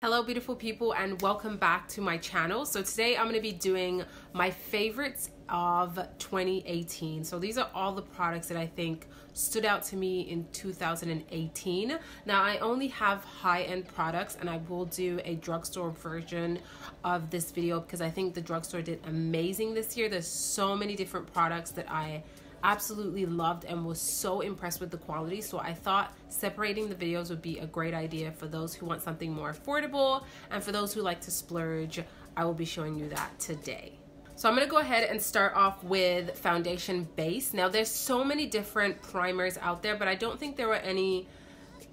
Hello beautiful people, and welcome back to my channel. So today I'm going to be doing my favorites of 2018. So these are all the products that I think stood out to me in 2018. Now I only have high-end products, and I will do a drugstore version of this video because I think the drugstore did amazing this year. There's so many different products that I absolutely loved and was so impressed with the quality, so I thought separating the videos would be a great idea for those who want something more affordable, and for those who like to splurge. I will be showing you that today. So I'm going to go ahead and start off with foundation base. Now there's so many different primers out there, but I don't think there were any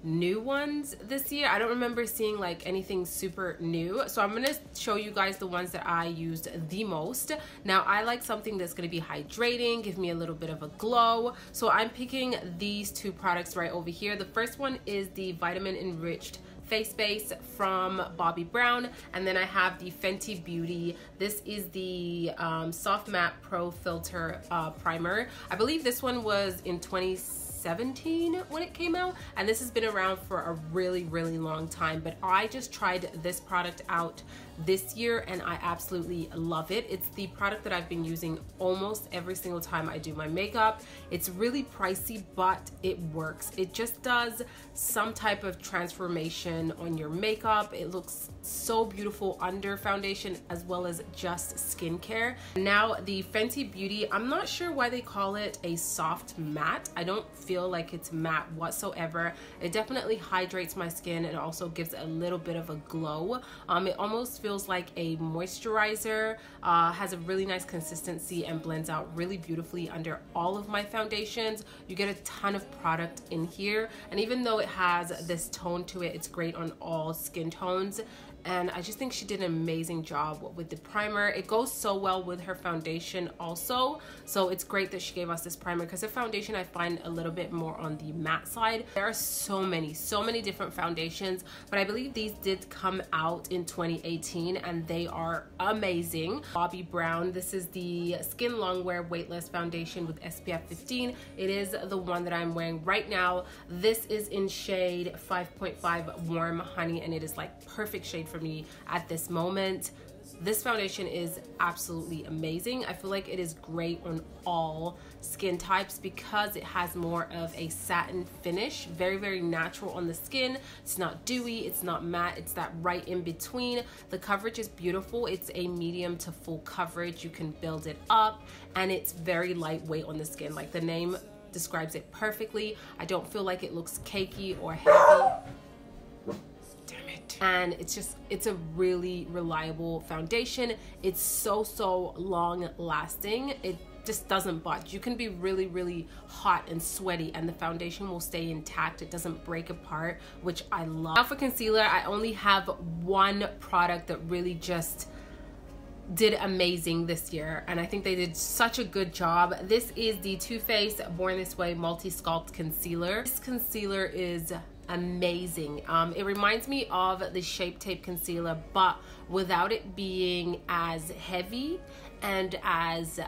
new ones this year. I don't remember seeing like anything super new, so I'm gonna show you guys the ones that I used the most. Now I like something that's gonna be hydrating, give me a little bit of a glow, so I'm picking these two products right over here. The first one is the vitamin enriched face base from Bobbi Brown, and then I have the Fenty Beauty. This is the soft matte pro filter primer. I believe this one was in 2017 when it came out, and this has been around for a really long time, but I just tried this product out this year and I absolutely love it. It's the product that I've been using almost every single time I do my makeup. It's really pricey, but it works. It just does some type of transformation on your makeup. It looks so beautiful under foundation as well as just skincare. Now the Fenty Beauty, I'm not sure why they call it a soft matte. I don't feel like it's matte whatsoever. It definitely hydrates my skin and also gives a little bit of a glow. It almost feels like a moisturizer, has a really nice consistency and blends out really beautifully under all of my foundations. You get a ton of product in here, and even though it has this tone to it, it's great on all skin tones. And I just think she did an amazing job with the primer. It goes so well with her foundation also, so it's great that she gave us this primer, because her foundation I find a little bit more on the matte side. There are so many different foundations, but I believe these did come out in 2018 and they are amazing. Bobbi Brown, this is the Skin Longwear Weightless Foundation with SPF 15. It is the one that I'm wearing right now. This is in shade 5.5 Warm Honey, and it is like perfect shade for me at this moment. This foundation is absolutely amazing. I feel like it is great on all skin types because it has more of a satin finish, very natural on the skin. It's not dewy, it's not matte, it's that right in between. The coverage is beautiful. It's a medium to full coverage. You can build it up, and it's very lightweight on the skin. Like the name describes it perfectly. I don't feel like it looks cakey or heavy. And it's a really reliable foundation. It's so long lasting. It just doesn't budge. You can be really hot and sweaty and the foundation will stay intact. It doesn't break apart, which I love. Now for concealer, I only have one product that really just did amazing this year, and I think they did such a good job. This is the Too Faced Born This Way Multi Sculpt Concealer. This concealer is amazing. It reminds me of the Shape Tape concealer, but without it being as heavy and as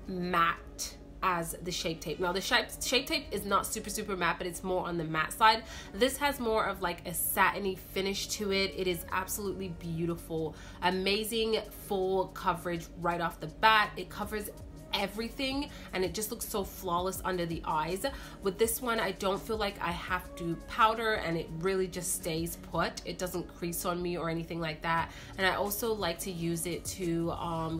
matte as the Shape Tape. Now the Shape Tape is not super matte, but it's more on the matte side. This has more of like a satiny finish to it. It is absolutely beautiful. Amazing full coverage right off the bat. It covers everything and it just looks so flawless under the eyes. With this one, I don't feel like I have to powder, and it really just stays put. It doesn't crease on me or anything like that. And I also like to use it to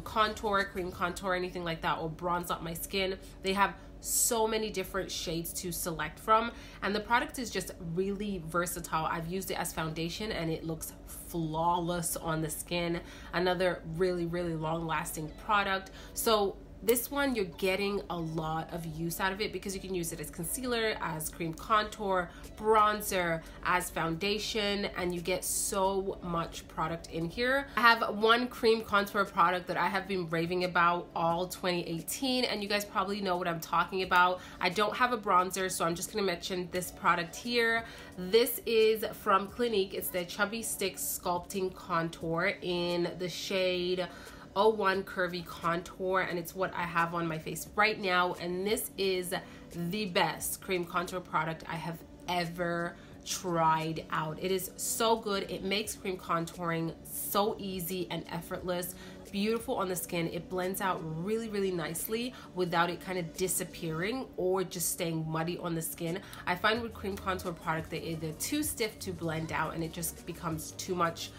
contour, cream contour, anything like that, or bronze up my skin. They have so many different shades to select from, and the product is just really versatile. I've used it as foundation and it looks flawless on the skin. Another really long lasting product. So this one, you're getting a lot of use out of it because you can use it as concealer, as cream contour, bronzer, as foundation, and you get so much product in here. I have one cream contour product that I have been raving about all 2018, and you guys probably know what I'm talking about. I don't have a bronzer, so I'm just gonna mention this product here. This is from Clinique. It's the Chubby Stick Sculpting Contour in the shade 01 Curvy Contour, and it's what I have on my face right now. And this is the best cream contour product I have ever tried out. It is so good. It makes cream contouring so easy and effortless. Beautiful on the skin. It blends out really, really nicely without it kind of disappearing or just staying muddy on the skin. I find with cream contour product, they're either too stiff to blend out and it just becomes too much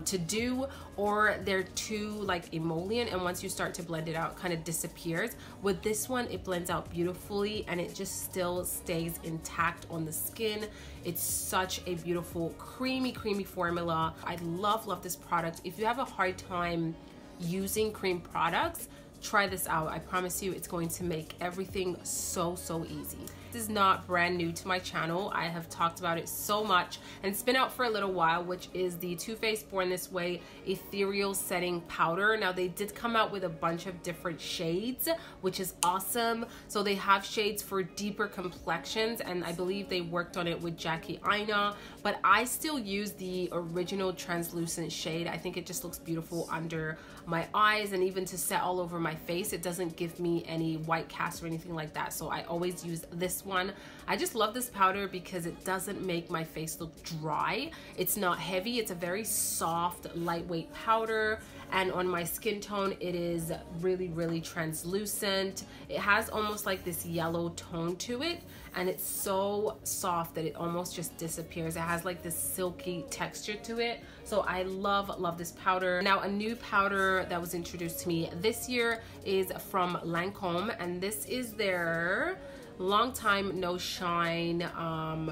to do, or they're too like emollient, and once you start to blend it out, it kind of disappears. With this one, it blends out beautifully and it just still stays intact on the skin. It's such a beautiful creamy formula. I love this product. If you have a hard time using cream products, try this out. I promise you it's going to make everything so easy. This is not brand new to my channel. I have talked about it so much, and it's been out for a little while, which is the Too Faced Born This Way Ethereal Setting Powder. Now they did come out with a bunch of different shades, which is awesome. So they have shades for deeper complexions, and I believe they worked on it with Jackie Aina, but I still use the original translucent shade. I think it just looks beautiful under my eyes, and even to set all over my face. It doesn't give me any white cast or anything like that, so I always use this one. I just love this powder because it doesn't make my face look dry. It's not heavy. It's a very soft, lightweight powder, and on my skin tone it is really translucent. It has almost like this yellow tone to it, and it's so soft that it almost just disappears. It has like this silky texture to it. So I love this powder. Now, a new powder that was introduced to me this year is from Lancome, and this is their Long Time No Shine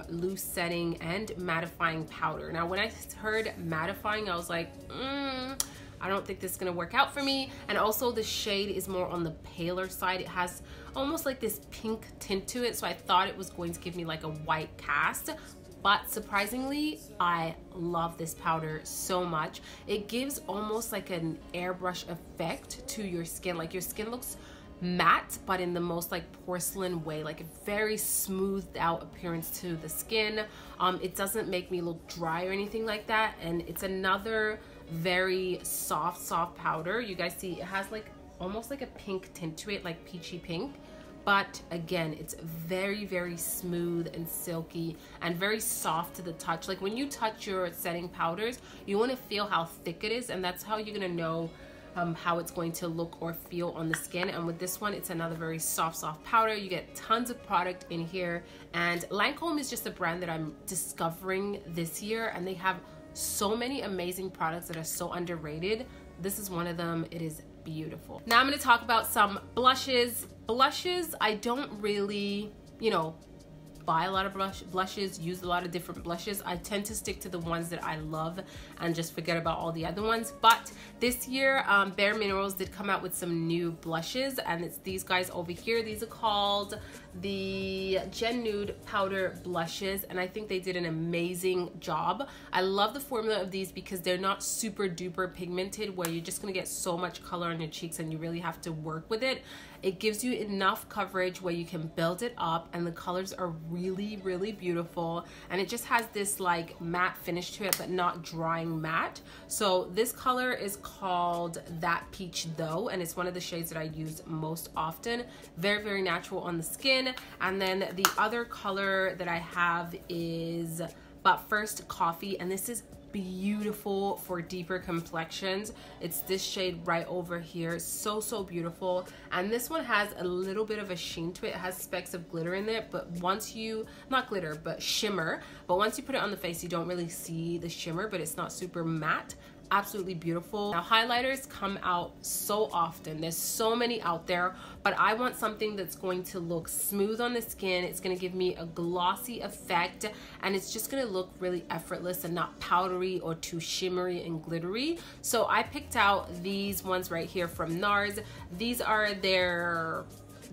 loose setting and mattifying powder. Now, when I heard mattifying, I was like, I don't think this is gonna work out for me. And also the shade is more on the paler side. It has almost like this pink tint to it, so I thought it was going to give me like a white cast. But surprisingly, I love this powder so much. It gives almost like an airbrush effect to your skin. Like your skin looks matte, but in the most like porcelain way, like a very smoothed out appearance to the skin. It doesn't make me look dry or anything like that. And it's another very soft powder. You guys see it has like almost like a pink tint to it, like peachy pink. But again, it's very smooth and silky and very soft to the touch. Like when you touch your setting powders, you want to feel how thick it is, and that's how you're gonna know how it's going to look or feel on the skin. And with this one, it's another very soft powder. You get tons of product in here, and Lancome is just a brand that I'm discovering this year, and they have so many amazing products that are so underrated. This is one of them. It is beautiful. Now I'm going to talk about some blushes. Blushes, I don't really, buy a lot of blushes, use a lot of different blushes. I tend to stick to the ones that I love and just forget about all the other ones. But this year, Bare Minerals did come out with some new blushes, and it's these guys over here. These are called the Gen Nude Powder Blushes, and I think they did an amazing job. I love the formula of these because they're not super duper pigmented where you're just gonna get so much color on your cheeks and you really have to work with it. It gives you enough coverage where you can build it up, and the colors are really beautiful, and it just has this like matte finish to it, but not drying matte. So this color is called That Peach Though, and it's one of the shades that I use most often. Very natural on the skin. And then the other color that I have is But First Coffee, and this is beautiful for deeper complexions. It's this shade right over here. So beautiful. And this one has a little bit of a sheen to it. It has specks of glitter in it, but once you, not glitter, but shimmer, but once you put it on the face, you don't really see the shimmer, but it's not super matte. Absolutely beautiful. Now, highlighters come out so often. There's so many out there, but I want something that's going to look smooth on the skin. It's going to give me a glossy effect, and it's just going to look really effortless and not powdery or too shimmery and glittery. So I picked out these ones right here from NARS. These are their,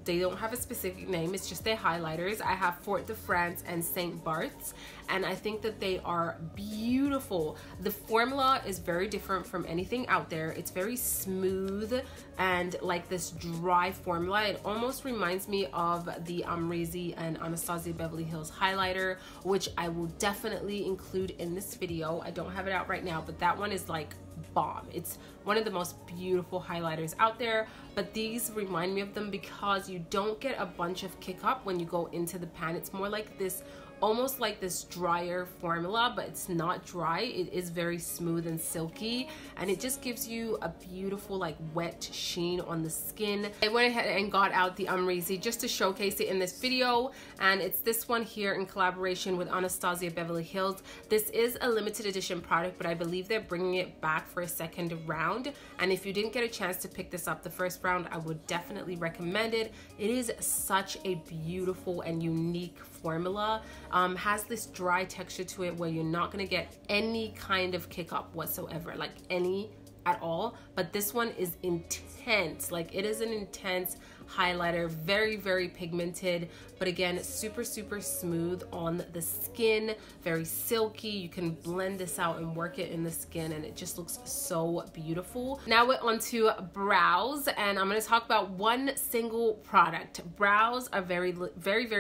they don't have a specific name, it's just their highlighters. I have Fort de France and St. Barth's, and I think that they are beautiful. The formula is very different from anything out there. It's very smooth and like this dry formula. It almost reminds me of the Amrezy and Anastasia Beverly Hills highlighter, which I will definitely include in this video. I don't have it out right now, but that one is like bomb. It's one of the most beautiful highlighters out there, but these remind me of them because you don't get a bunch of kick up when you go into the pan. It's more like this almost like this drier formula, but it's not dry. It is very smooth and silky, and it just gives you a beautiful like wet sheen on the skin. I went ahead and got out the Umreezy just to showcase it in this video, and it's this one here in collaboration with Anastasia Beverly Hills. This is a limited edition product, but I believe they're bringing it back for a second round, and if you didn't get a chance to pick this up the first round, I would definitely recommend it. It is such a beautiful and unique formula. Has this dry texture to it where you're not going to get any kind of kick up whatsoever, like any at all, but this one is intense. Like, it is an intense highlighter, very, very pigmented, but again, super smooth on the skin, very silky. You can blend this out and work it in the skin, and it just looks so beautiful. Now we're on to brows, and I'm going to talk about one single product. Brows are very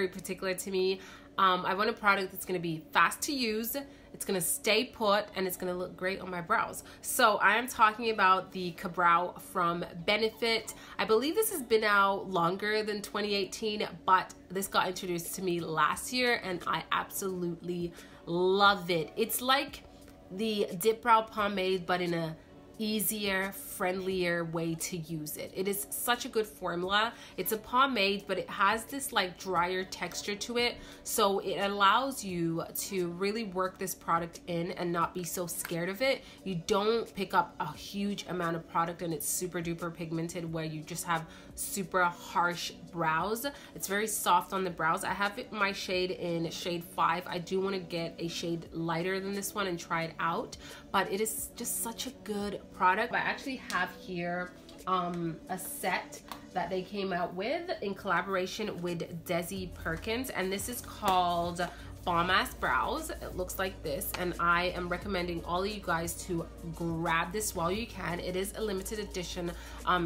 particular to me. I want a product that's going to be fast to use, it's going to stay put, and it's going to look great on my brows. So I am talking about the Ka-Brow from Benefit. I believe this has been out longer than 2018, but this got introduced to me last year, and I absolutely love it. It's like the Dip Brow Pomade, but in a easier, friendlier way to use it. It is such a good formula. It's a pomade, but it has this like drier texture to it, so it allows you to really work this product in and not be so scared of it. You don't pick up a huge amount of product and it's super duper pigmented where you just have super harsh brows. It's very soft on the brows. I have my shade in shade 5. I do want to get a shade lighter than this one and try it out, but it is just such a good product. I actually have here a set that they came out with in collaboration with Desi Perkins, and this is called Bomb Ass Brows. It looks like this, and I am recommending all of you guys to grab this while you can. It is a limited edition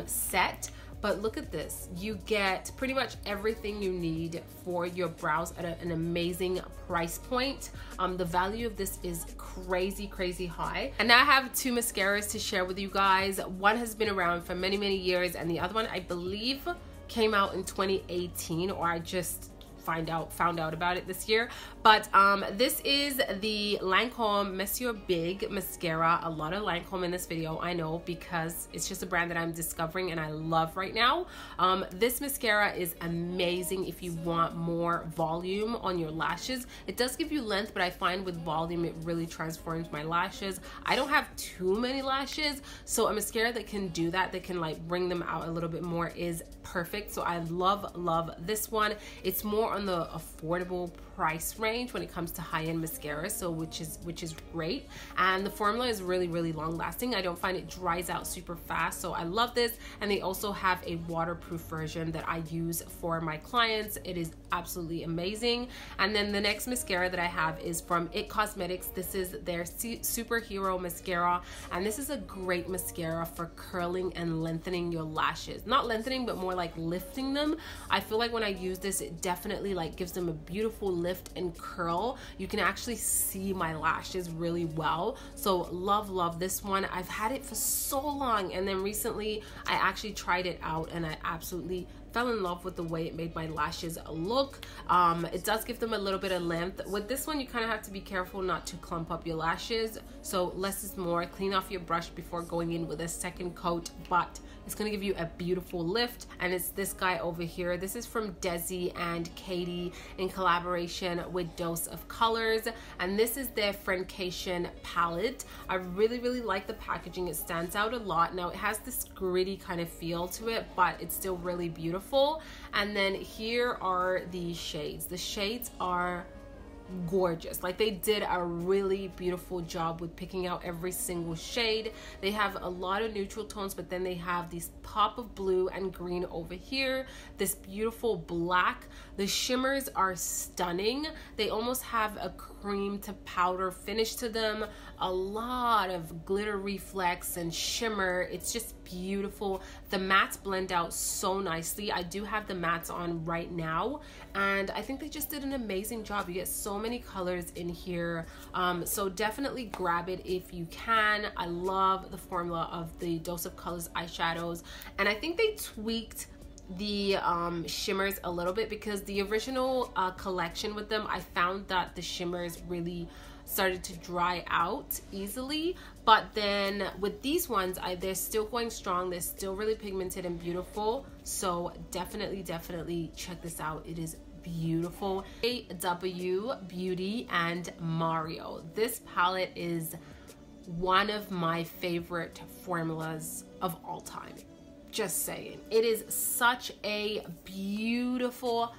set, but look at this. You get pretty much everything you need for your brows at an amazing price point. The value of this is crazy high. And now I have two mascaras to share with you guys. One has been around for many years, and the other one I believe came out in 2018, or I just found out about it this year. But this is the Lancome Monsieur Big mascara. A lot of Lancome in this video, I know, because it's just a brand that I'm discovering and I love right now. This mascara is amazing if you want more volume on your lashes. It does give you length, but I find with volume it really transforms my lashes. I don't have too many lashes, so a mascara that can do that, that can like bring them out a little bit more, is perfect. So I love this one. It's more on the affordable price range when it comes to high-end mascara, so which is great, and the formula is really long lasting. I don't find it dries out super fast, so I love this. And they also have a waterproof version that I use for my clients. It is absolutely amazing. And then the next mascara that I have is from It Cosmetics. This is their Superhero Mascara, and this is a great mascara for curling and lengthening your lashes. Not lengthening, but more like lifting them. I feel like when I use this, it definitely like gives them a beautiful lift and curl. You can actually see my lashes really well, so love this one. I've had it for so long, and then recently I actually tried it out and I absolutely fell in love with the way it made my lashes look. It does give them a little bit of length. With this one, you kind of have to be careful not to clump up your lashes, so less is more. Clean off your brush before going in with a second coat, but it's going to give you a beautiful lift. And it's this guy over here. This is from Desi and Katie in collaboration with Dose of Colors, and this is their Friendcation palette. I really like the packaging. It stands out a lot. Now it has this gritty kind of feel to it, but it's still really beautiful. And then here are the shades. The shades are gorgeous. Like, they did a really beautiful job with picking out every single shade. They have a lot of neutral tones, but then they have these pop of blue and green over here, this beautiful black. The shimmers are stunning. They almost have a cream to powder finish to them, a lot of glitter reflex and shimmer. It's just beautiful. The mattes blend out so nicely. I do have the mattes on right now, and I think they just did an amazing job. You get so many colors in here, so definitely grab it if you can. I love the formula of the Dose of Colors eyeshadows, and I think they tweaked the shimmers a little bit, because the original collection with them, I found that the shimmers really started to dry out easily. But then with these ones, they're still going strong. They're still really pigmented and beautiful. So definitely check this out. It is beautiful. AW Beauty and Mario. This palette is one of my favorite formulas of all time. Just saying. It is such a beautiful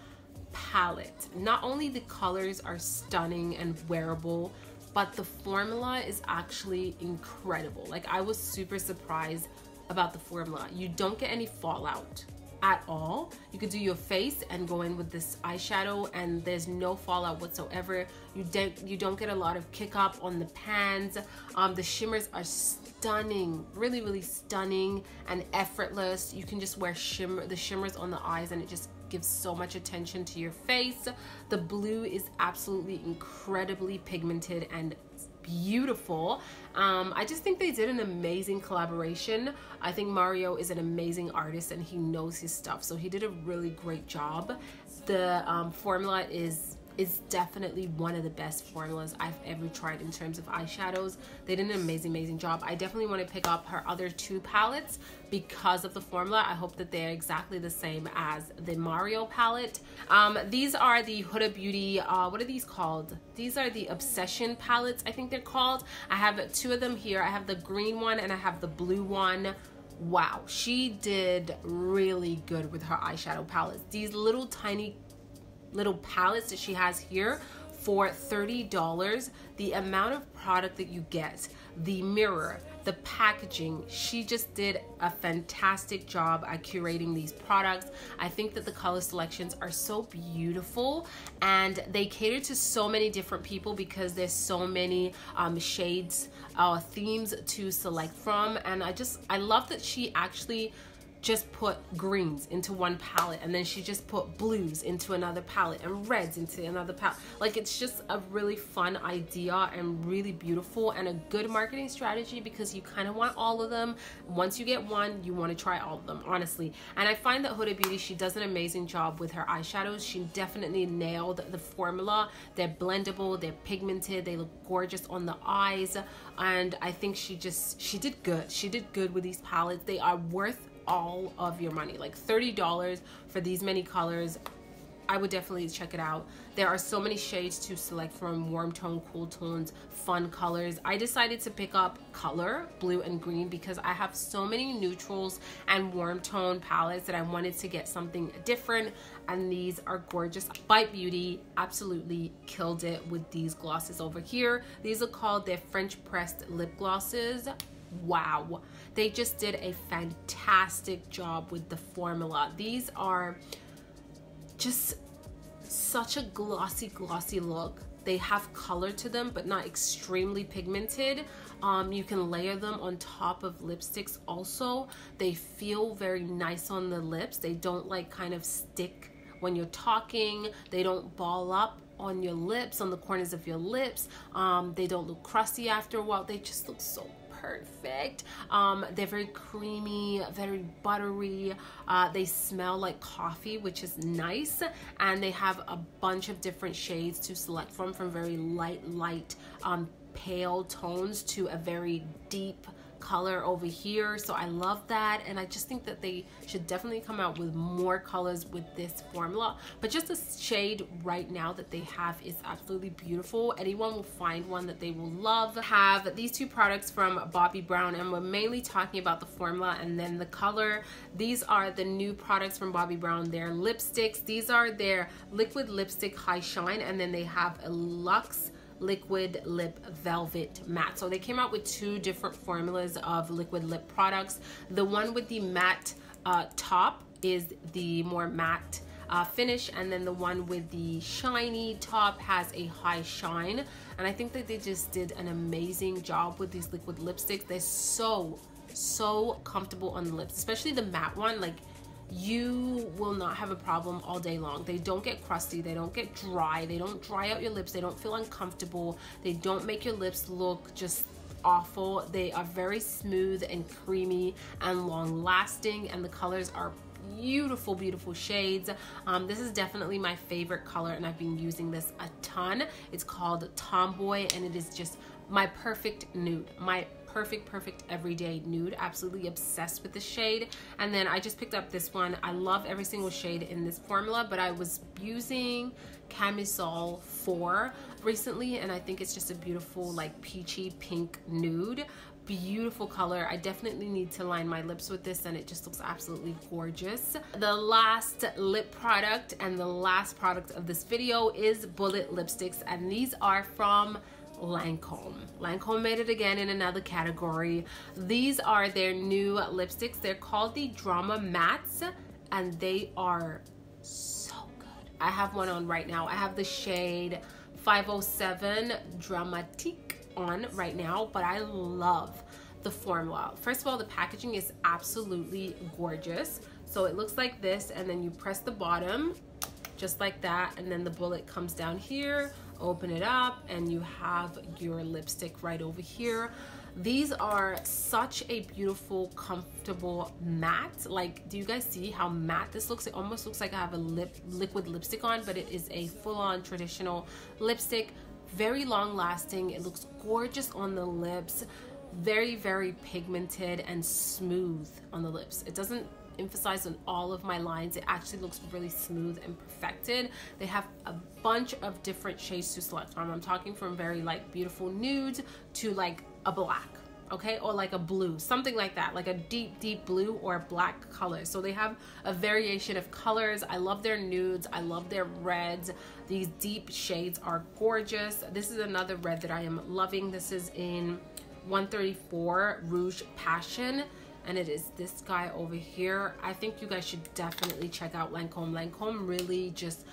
palette. Not only the colors are stunning and wearable, but the formula is actually incredible. Like, I was super surprised about the formula. You don't get any fallout at all. You could do your face and go in with this eyeshadow and there's no fallout whatsoever. You don't get a lot of kick up on the pans. The shimmers are stunning, really stunning and effortless. You can just wear the shimmers on the eyes and it just gives so much attention to your face. The blue is absolutely incredibly pigmented and beautiful. I just think they did an amazing collaboration. I think Mario is an amazing artist and he knows his stuff, so he did a really great job. The formula is definitely one of the best formulas I've ever tried in terms of eyeshadows. They did an amazing job. I definitely want to pick up her other two palettes because of the formula. I hope that they're exactly the same as the Mario palette. These are the Huda Beauty, what are these called? These are the Obsession palettes, I think they're called. I have two of them here. I have the green one and I have the blue one. Wow, she did really good with her eyeshadow palettes. These little tiny palettes that she has here for $30, the amount of product that you get, the mirror, the packaging, she just did a fantastic job at curating these products. I think that the color selections are so beautiful and they cater to so many different people because there's so many shades, themes to select from. And I love that she actually just put greens into one palette and then she just put blues into another palette and reds into another palette. Like, it's just a really fun idea and really beautiful and a good marketing strategy because you kind of want all of them. Once you get one, you want to try all of them, honestly. And I find that Huda Beauty, she does an amazing job with her eyeshadows. She definitely nailed the formula. They're blendable, they're pigmented, they look gorgeous on the eyes, and I think she did good. She did good with these palettes. They are worth all of your money. Like $30 for these many colors. I would definitely check it out. There are so many shades to select from: warm tone, cool tones, fun colors. I decided to pick up color, blue and green, because I have so many neutrals and warm tone palettes that I wanted to get something different, and these are gorgeous. Bite Beauty absolutely killed it with these glosses over here. These are called their French pressed lip glosses. Wow, they just did a fantastic job with the formula. These are just such a glossy look. They have color to them but not extremely pigmented. You can layer them on top of lipsticks also. They feel very nice on the lips. They don't like kind of stick when you're talking. They don't ball up on your lips, on the corners of your lips. They don't look crusty after a while. They just look so perfect. They're very creamy, very buttery. They smell like coffee, which is nice, and they have a bunch of different shades to select from very light pale tones to a very deep color over here. So I love that, and I just think that they should definitely come out with more colors with this formula. But just the shade right now that they have is absolutely beautiful. Anyone will find one that they will love. Have these two products from Bobbi Brown, and we're mainly talking about the formula and then the color. These are the new products from Bobbi Brown. They're lipsticks. These are their liquid lipstick high shine, and then they have a luxe liquid lip velvet matte. So they came out with two different formulas of liquid lip products. The one with the matte top is the more matte finish, and then the one with the shiny top has a high shine. And I think that they just did an amazing job with these liquid lipsticks. They're so comfortable on the lips, especially the matte one. Like, you will not have a problem all day long. They don't get crusty, they don't get dry, they don't dry out your lips, they don't feel uncomfortable, they don't make your lips look just awful. They are very smooth and creamy and long lasting, and the colors are beautiful, beautiful shades. This is definitely my favorite color, and I've been using this a ton. It's called Tomboy, and it is just my perfect nude, my perfect everyday nude. Absolutely obsessed with this shade. And then I just picked up this one. I love every single shade in this formula, but I was using Camisole 4 recently, and I think it's just a beautiful like peachy pink nude. Beautiful color. I definitely need to line my lips with this, and it just looks absolutely gorgeous. The last lip product and the last product of this video is Bullet lipsticks, and these are from Lancome. Lancome made it again in another category. These are their new lipsticks. They're called the Drama Mattes, and they are so good. I have one on right now. I have the shade 507 Dramatique on right now, but I love the formula. First of all, the packaging is absolutely gorgeous. So it looks like this, and then you press the bottom just like that, and then the bullet comes down here. Open it up, and you have your lipstick right over here. These are such a beautiful, comfortable matte. Like, do you guys see how matte this looks? It almost looks like I have a liquid lipstick on, but it is a full-on traditional lipstick. Very long lasting. It looks gorgeous on the lips. Very, very pigmented and smooth on the lips. It doesn't emphasize on all of my lines. It actually looks really smooth and perfected. They have a bunch of different shades to select from. I'm talking from very like beautiful nudes to like a black, okay, or like a blue, something like that, like a deep blue or black color. So they have a variation of colors. I love their nudes. I love their reds. These deep shades are gorgeous. This is another red that I am loving. This is in 134 Rouge Passion, and it is this guy over here. I think you guys should definitely check out Lancome. Lancome really just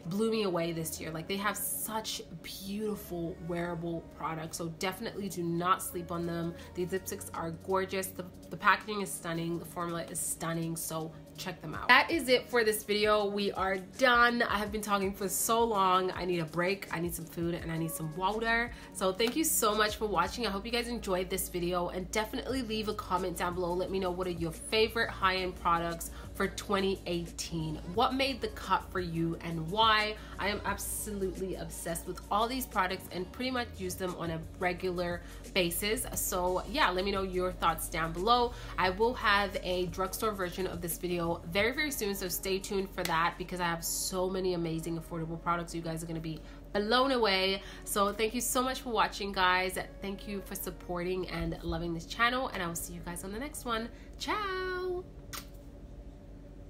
blew me away this year. Like, they have such beautiful wearable products, so definitely do not sleep on them. These lipsticks are gorgeous. The packaging is stunning. The formula is stunning, so check them out. That is it for this video. We are done. I have been talking for so long. I need a break. I need some food, and I need some water. So thank you so much for watching. I hope you guys enjoyed this video, and definitely leave a comment down below. Let me know what are your favorite high-end products for 2018. What made the cut for you and why? I am absolutely obsessed with all these products and pretty much use them on a regular basis. So yeah, let me know your thoughts down below. I will have a drugstore version of this video very soon, so stay tuned for that, because I have so many amazing affordable products. You guys are going to be blown away. So thank you so much for watching, guys. Thank you for supporting and loving this channel, and I will see you guys on the next one. Ciao.